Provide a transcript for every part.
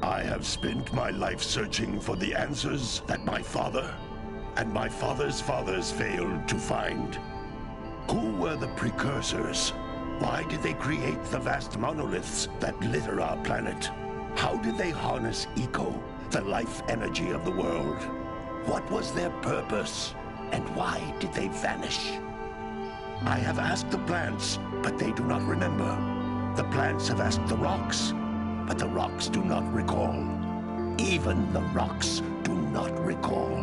I have spent my life searching for the answers that my father and my father's fathers failed to find. Who were the precursors? Why did they create the vast monoliths that litter our planet? How did they harness eco, the life energy of the world? What was their purpose? And why did they vanish? I have asked the plants, but they do not remember. The plants have asked the rocks, but the rocks do not recall. Even the rocks do not recall.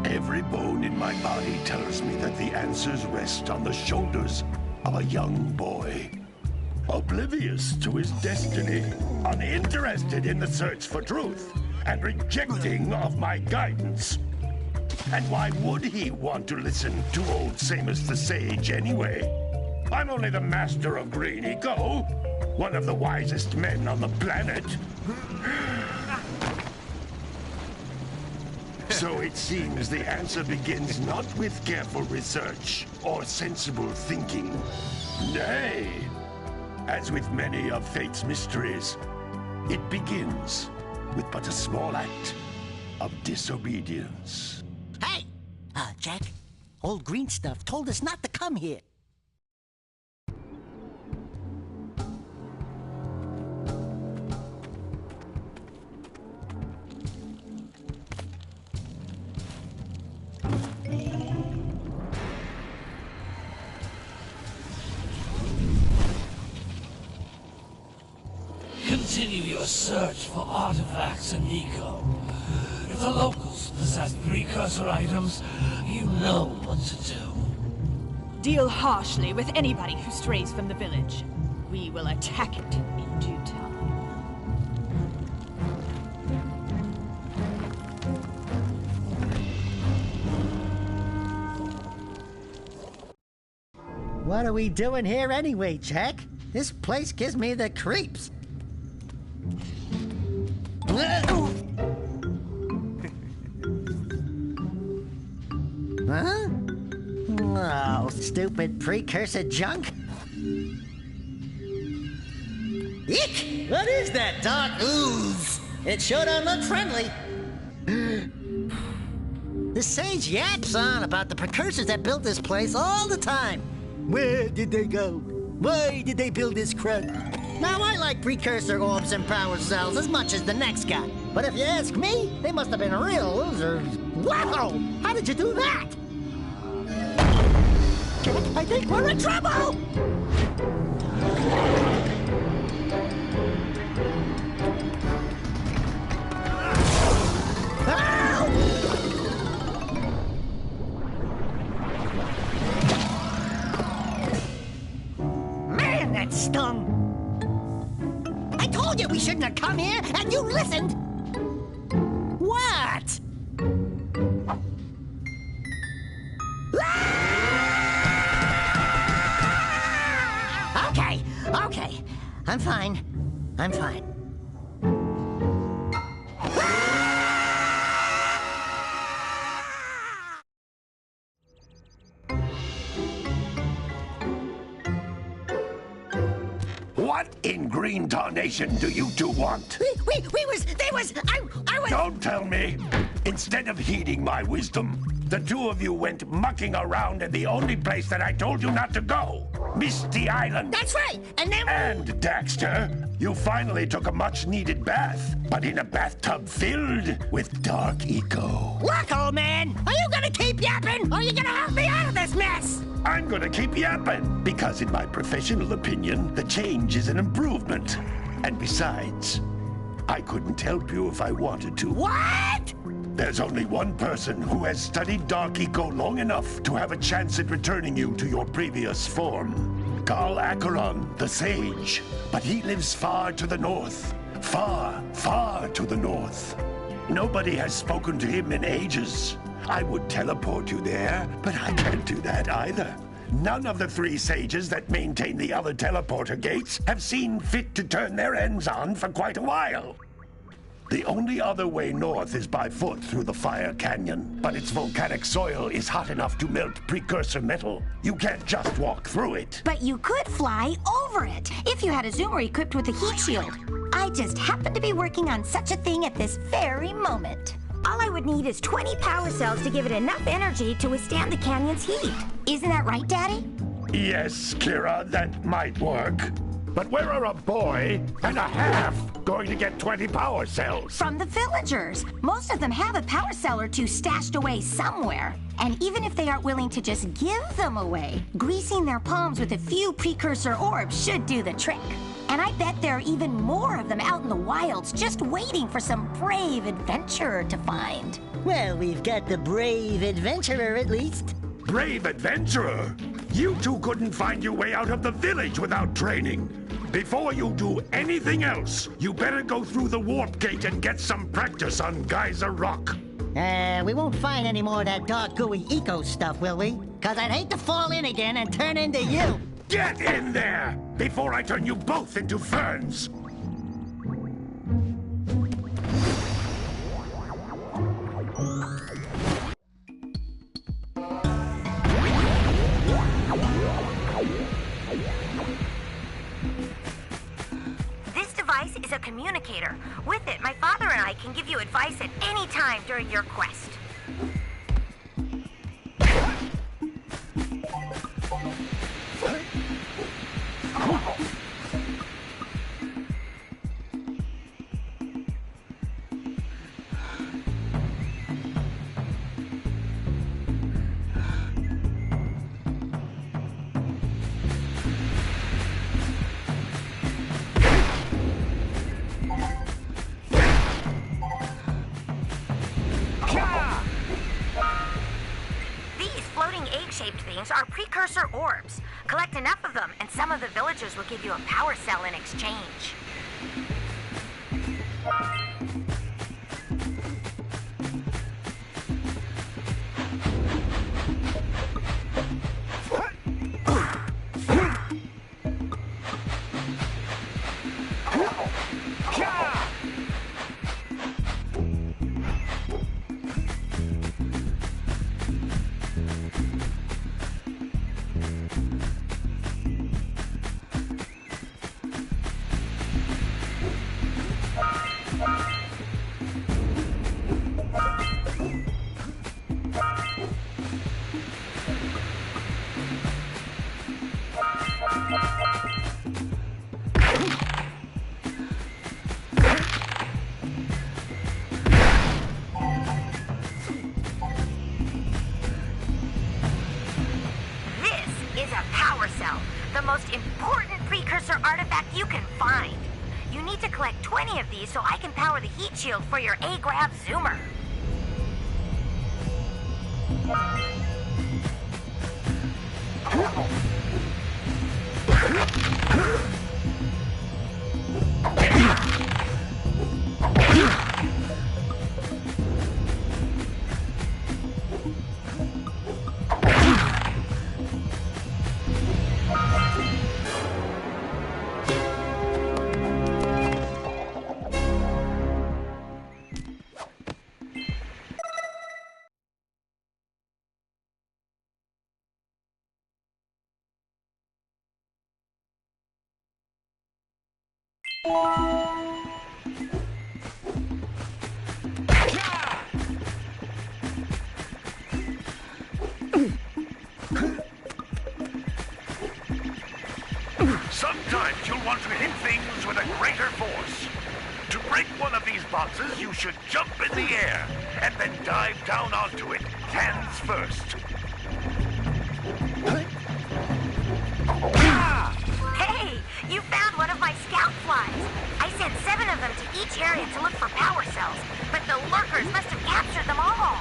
Every bone in my body tells me that the answers rest on the shoulders of a young boy. Oblivious to his destiny, uninterested in the search for truth, and rejecting of my guidance. And why would he want to listen to old Samus the Sage anyway? I'm only the master of green eco, one of the wisest men on the planet. So it seems the answer begins not with careful research or sensible thinking. Nay, as with many of fate's mysteries, it begins with but a small act of disobedience. Hey! Jack, old green stuff told us not to come here. Continue your search for artifacts and eco. If the locals possess precursor items, you know what to do. Deal harshly with anybody who strays from the village. We will attack it in due time. What are we doing here anyway, Jack? This place gives me the creeps. Huh? Oh, stupid precursor junk. Eek! What is that dark ooze? It sure don't look friendly. The sage yaps on about the precursors that built this place all the time. Where did they go? Why did they build this crud? Now, I like precursor orbs and power cells as much as the next guy. But if you ask me, they must have been real losers. Wow! How did you do that? Jack, I think we're in trouble! Man, that stung! I told you we shouldn't have come here, and you listened! What? Okay. I'm fine. What in green tarnation do you two want? I was... Don't tell me! Instead of heeding my wisdom, the two of you went mucking around in the only place that I told you not to go. Misty Island. That's right, and then... And, Dexter, you finally took a much-needed bath, but in a bathtub filled with dark eco. Look, old man, are you gonna keep yapping, or are you gonna help me out of this mess? I'm gonna keep yapping, because in my professional opinion, the change is an improvement. And besides, I couldn't help you if I wanted to. What? There's only one person who has studied dark eco long enough to have a chance at returning you to your previous form. Carl Acheron, the Sage. But he lives far to the north. Far, far to the north. Nobody has spoken to him in ages. I would teleport you there, but I can't do that either. None of the three sages that maintain the other teleporter gates have seen fit to turn their ends on for quite a while. The only other way north is by foot through the Fire Canyon, but its volcanic soil is hot enough to melt precursor metal. You can't just walk through it. But you could fly over it if you had a zoomer equipped with a heat shield. I just happen to be working on such a thing at this very moment. All I would need is 20 power cells to give it enough energy to withstand the canyon's heat. Isn't that right, Daddy? Yes, Kira, that might work. But where are a boy and a half going to get 20 power cells? From the villagers. Most of them have a power cell or two stashed away somewhere. And even if they aren't willing to just give them away, greasing their palms with a few precursor orbs should do the trick. And I bet there are even more of them out in the wilds just waiting for some brave adventurer to find. Well, we've got the brave adventurer at least. Brave adventurer? You two couldn't find your way out of the village without training. Before you do anything else, you better go through the warp gate and get some practice on Geyser Rock. We won't find any more of that dark gooey eco stuff, will we? 'Cause I'd hate to fall in again and turn into you. Get in there before I turn you both into ferns. This device is a communicator. With it, my father and I can give you advice at any time during your quest. Egg-shaped things are precursor orbs. Collect enough of them, and some of the villagers will give you a power cell in exchange. The most important precursor artifact you can find. You need to collect 20 of these so I can power the heat shield for your A-Grav zoomer. Sometimes you'll want to hit things with a greater force. To break one of these boxes, you should jump in the air and then dive down onto it, hands first. Hey, you found one of my scout flies. I sent 7 of them to each area to look for power cells, but the lurkers must have captured them all.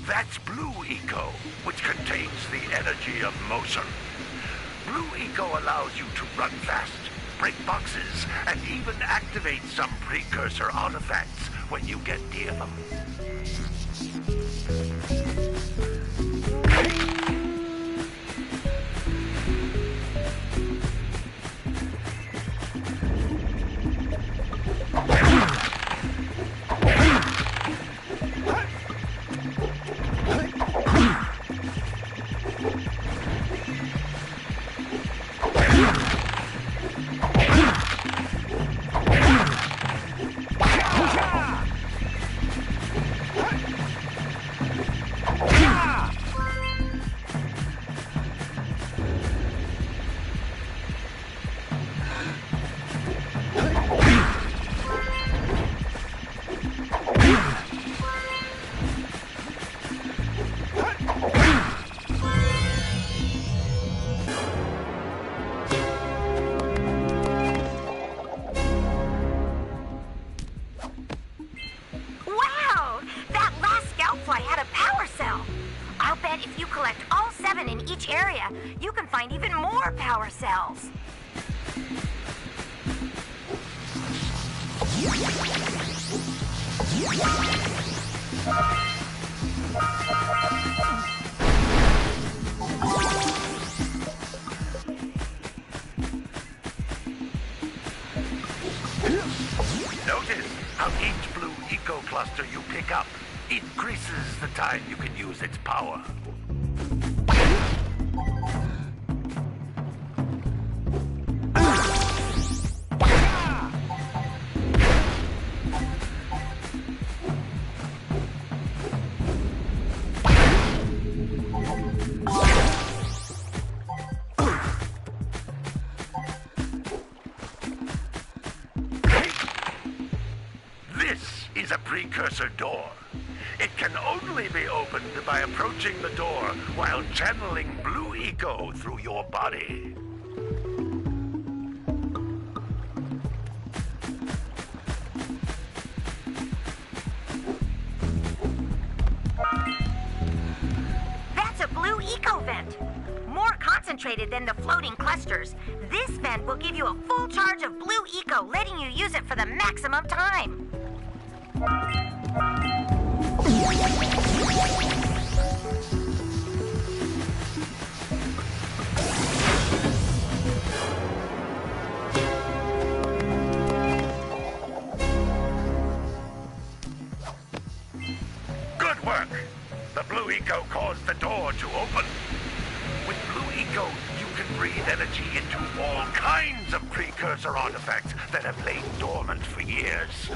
That's Blue Eco, which contains the energy of motion. Blue Eco allows you to run fast, break boxes, and even activate some precursor artifacts when you get near them. You can find even more power cells. Notice how each blue eco cluster you pick up increases the time you can use its power. Is a precursor door. It can only be opened by approaching the door while channeling blue eco through your body. That's a blue eco vent. More concentrated than the floating clusters. This vent will give you a full charge of blue eco, letting you use it for the maximum time. Good work! The blue eco caused the door to open. With blue eco, you can breathe energy into all kinds of precursor artifacts that have lain dormant for years.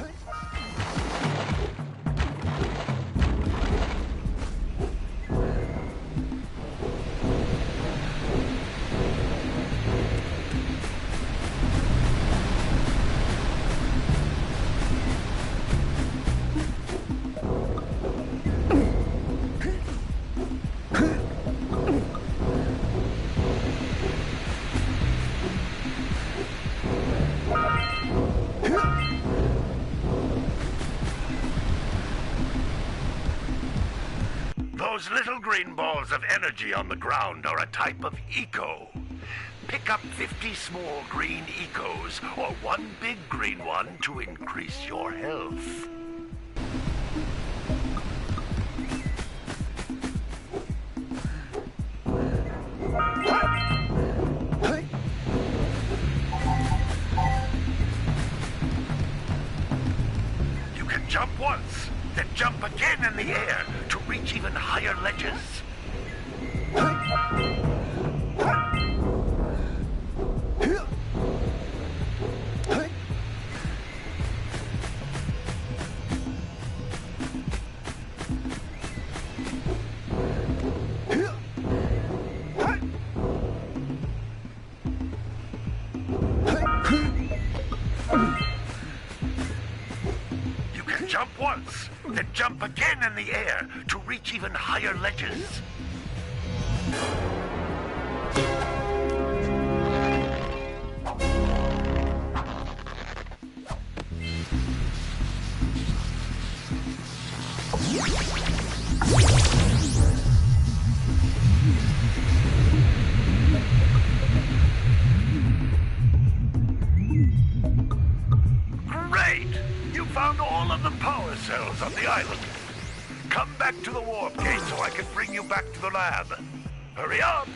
Those little green balls of energy on the ground are a type of eco. Pick up 50 small green ecos or one big green one to increase your health. You can jump once, then jump again in the air to reach even higher ledges. You can jump once, then jump again in the air to reach even higher ledges. materials on the island. Come back to the warp gate so I can bring you back to the lab. Hurry up!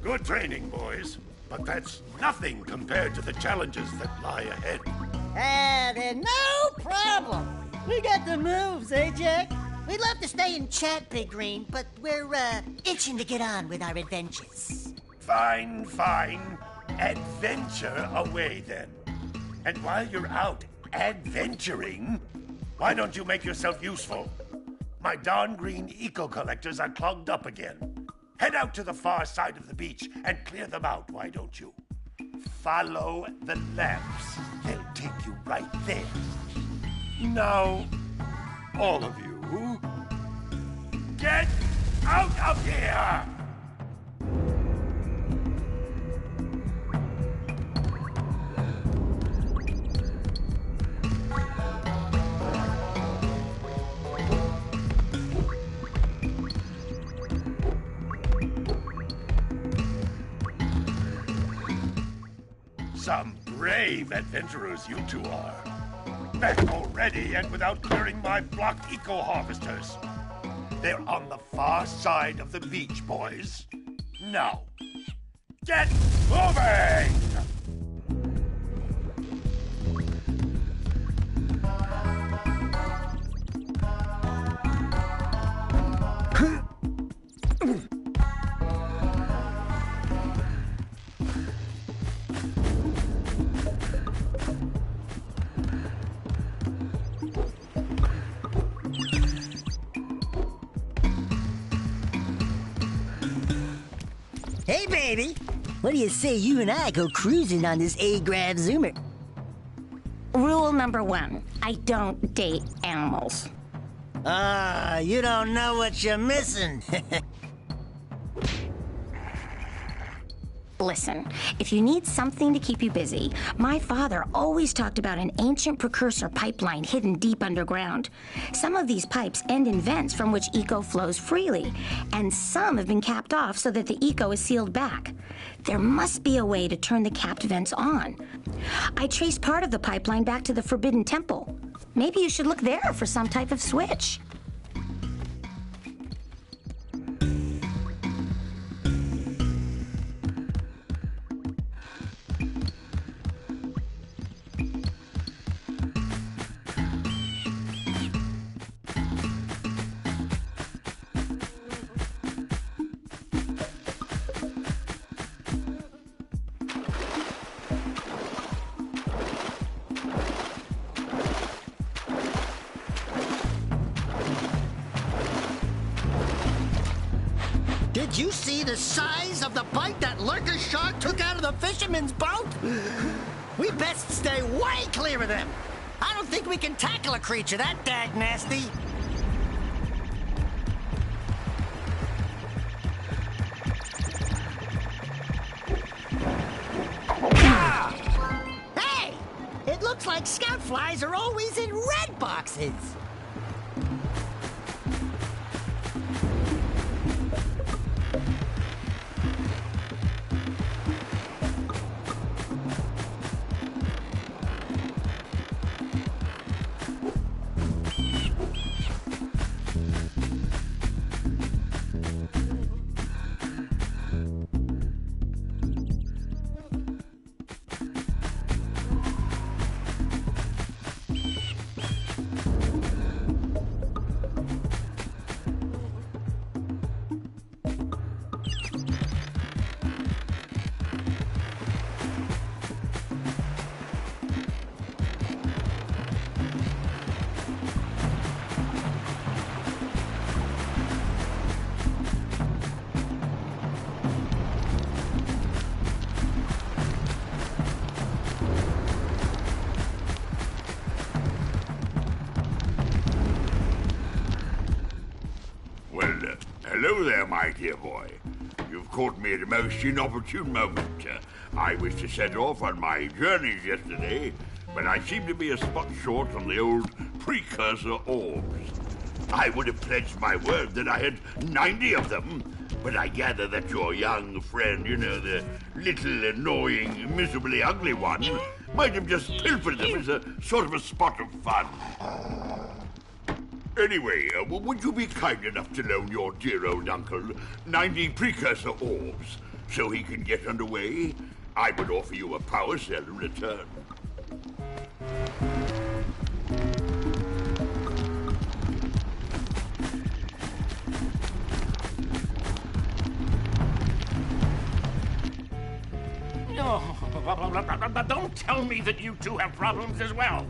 Good training, boys. But that's nothing compared to the challenges that lie ahead. Then no problem. We got the moves, eh, Jack? We'd love to stay and chat, Big Green, but we're, itching to get on with our adventures. Fine, fine. Adventure away, then. And while you're out adventuring, why don't you make yourself useful? My darn green eco-collectors are clogged up again. Head out to the far side of the beach and clear them out, why don't you? Follow the lamps. They'll take you right there. Now, all of you, get out of here! Some brave adventurers you two are. Back already and without clearing my block eco-harvesters. They're on the far side of the beach, boys. Now, get moving! Hey, baby. What do you say you and I go cruising on this A-Grav Zoomer? Rule number 1, I don't date animals. You don't know what you're missing. Listen, if you need something to keep you busy, my father always talked about an ancient precursor pipeline hidden deep underground. Some of these pipes end in vents from which eco flows freely, and some have been capped off so that the eco is sealed back. There must be a way to turn the capped vents on. I traced part of the pipeline back to the Forbidden Temple. Maybe you should look there for some type of switch. Did you see the size of the bite that lurker shark took out of the fisherman's boat? We best stay way clear of them. I don't think we can tackle a creature that dag nasty. Hey! It looks like scout flies are always in red boxes. hello there, my dear boy. You've caught me at a most inopportune moment. I was to set off on my journeys yesterday, but I seem to be a spot short on the old precursor orbs. I would have pledged my word that I had 90 of them, but I gather that your young friend, you know, the little annoying, miserably ugly one, might have just pilfered them as a sort of a spot of fun. Anyway, would you be kind enough to loan your dear old uncle 90 precursor orbs so he can get underway? I would offer you a power cell in return. No, don't tell me that you two have problems as well.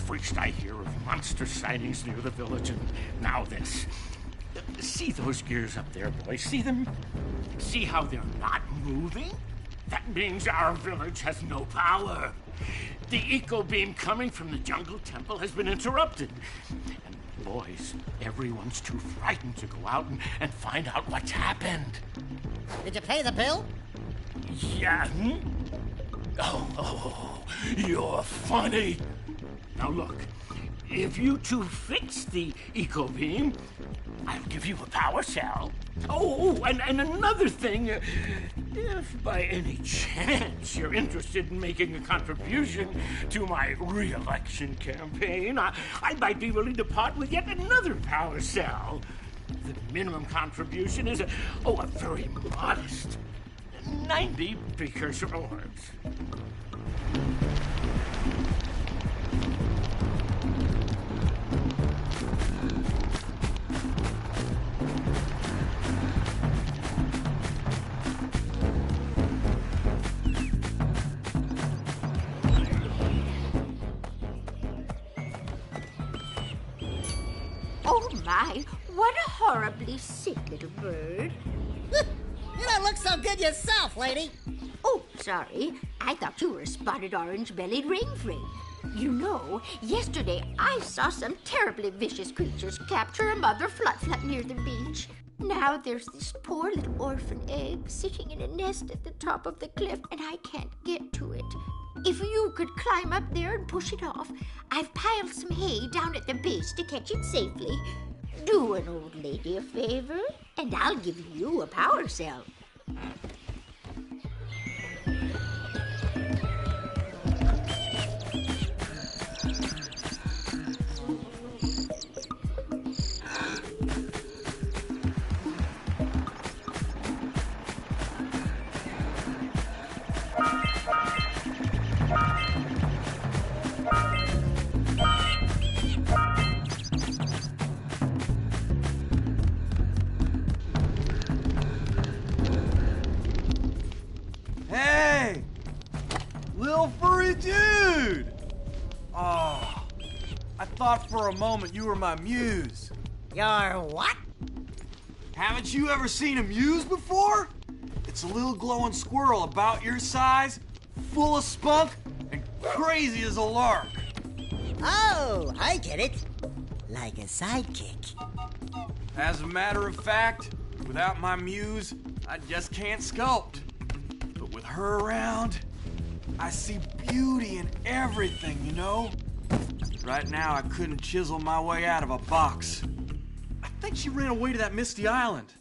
First I hear of monster sightings near the village, and now this. See those gears up there, boys? See them? See how they're not moving? That means our village has no power. The eco beam coming from the jungle temple has been interrupted. And boys, everyone's too frightened to go out and find out what's happened. Did you pay the bill? Yeah. Oh, you're funny. Now look, if you two fix the eco beam, I'll give you a power cell. Oh, and another thing, if by any chance you're interested in making a contribution to my re-election campaign, I might be willing to part with yet another power cell. The minimum contribution is a very modest 90 precursor orbs. Oh my, what a horribly sick little bird. You don't look so good yourself, lady. Oh, sorry. I thought you were a spotted orange-bellied rainfrey. You know, yesterday I saw some terribly vicious creatures capture a mother flut-flut near the beach. Now there's this poor little orphan egg sitting in a nest at the top of the cliff, and I can't get to it. If you could climb up there and push it off, I've piled some hay down at the base to catch it safely. Do an old lady a favor, and I'll give you a power cell. Hey! Little furry dude! Oh, I thought for a moment you were my muse. Your what? Haven't you ever seen a muse before? It's a little glowing squirrel about your size, full of spunk, and crazy as a lark. Oh, I get it. Like a sidekick. As a matter of fact, without my muse, I just can't sculpt. But with her around, I see beauty in everything, you know? Right now, I couldn't chisel my way out of a box. I think she ran away to that misty island.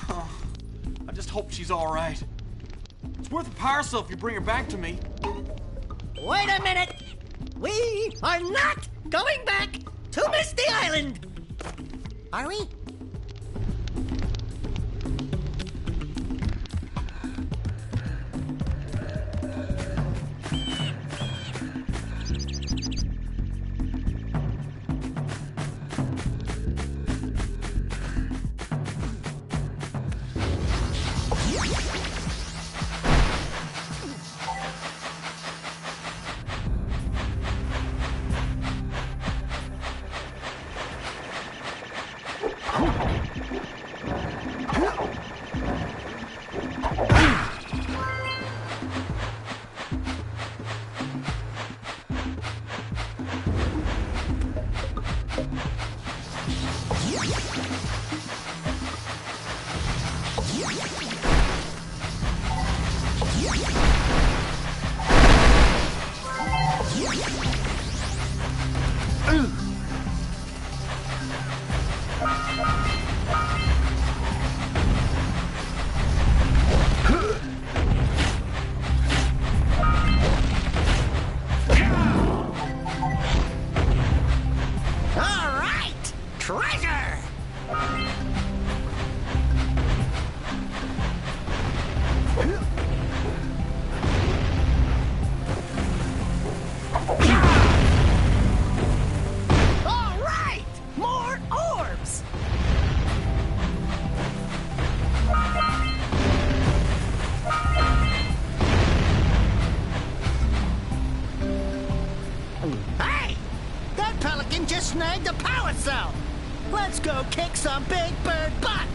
I just hope she's all right. It's worth a power cell if you bring her back to me. Wait a minute. We are not going back to Misty Island. Are we? chicken just snagged a power cell. Let's go kick some big bird butt.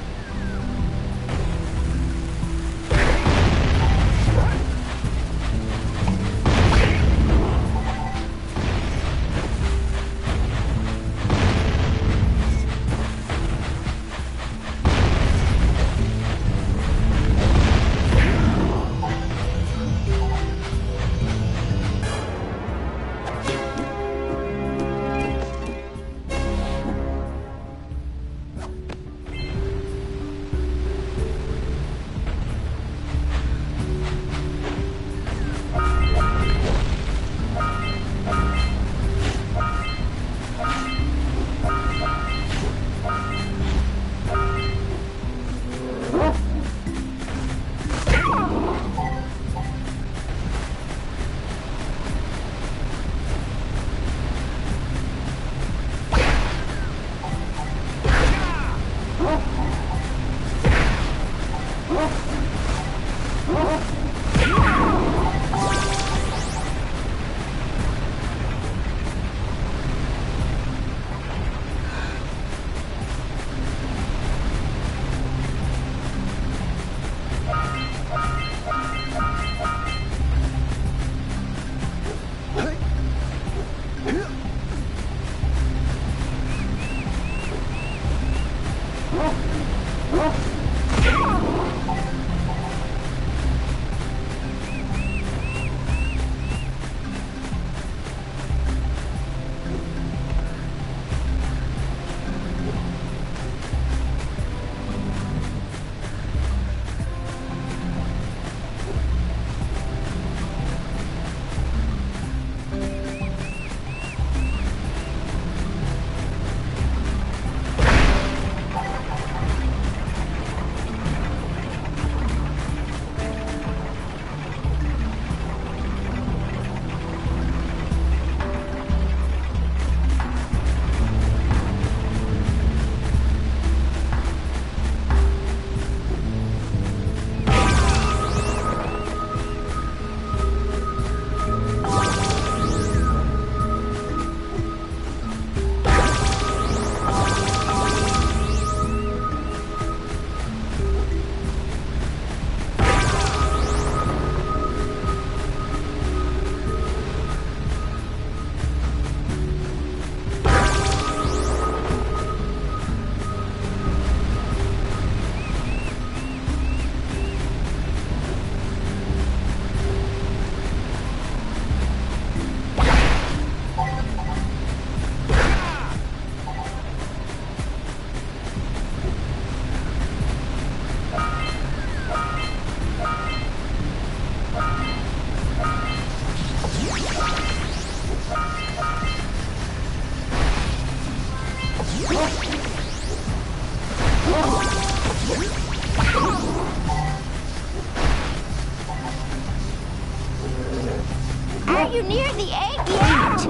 Are you near the egg yet?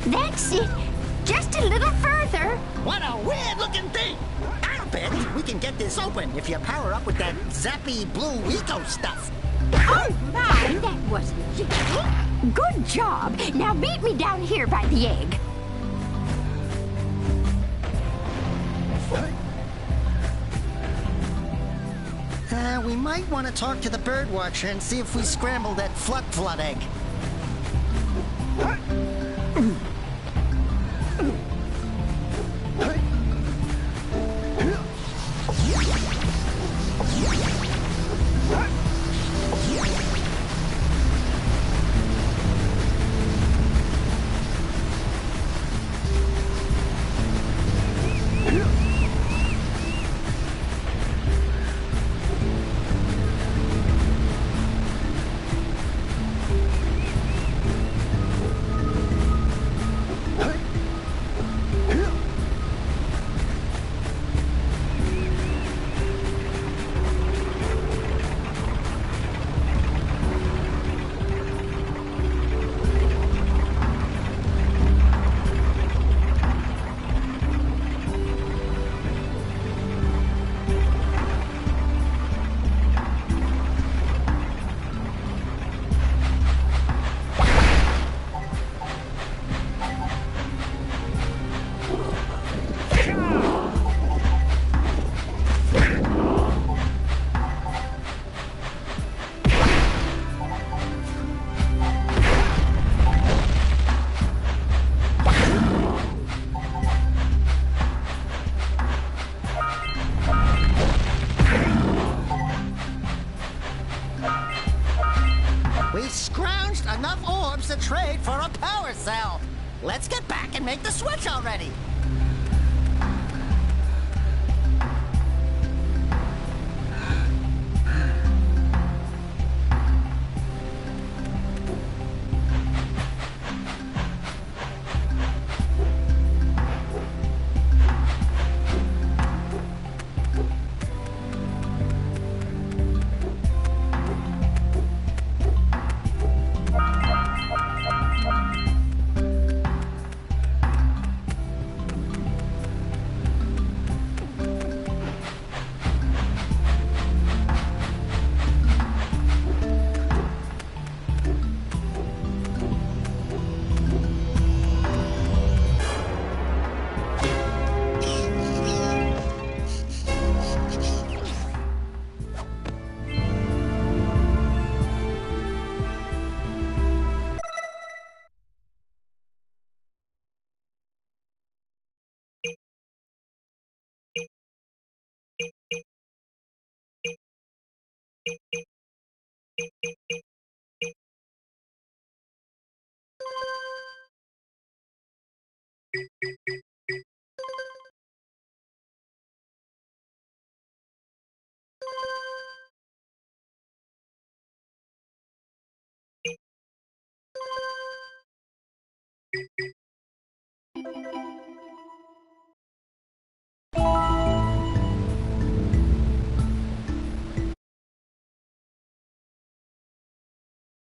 That's it. Just a little further. What a weird-looking thing. I'll bet we can get this open if you power up with that zappy blue eco stuff. Oh my, that wasn't easy. Good job. Now meet me down here by the egg. We might want to talk to the bird watcher and see if we scramble that flood egg. We've scrounged enough orbs to trade for a power cell. Let's get back and make the switch already.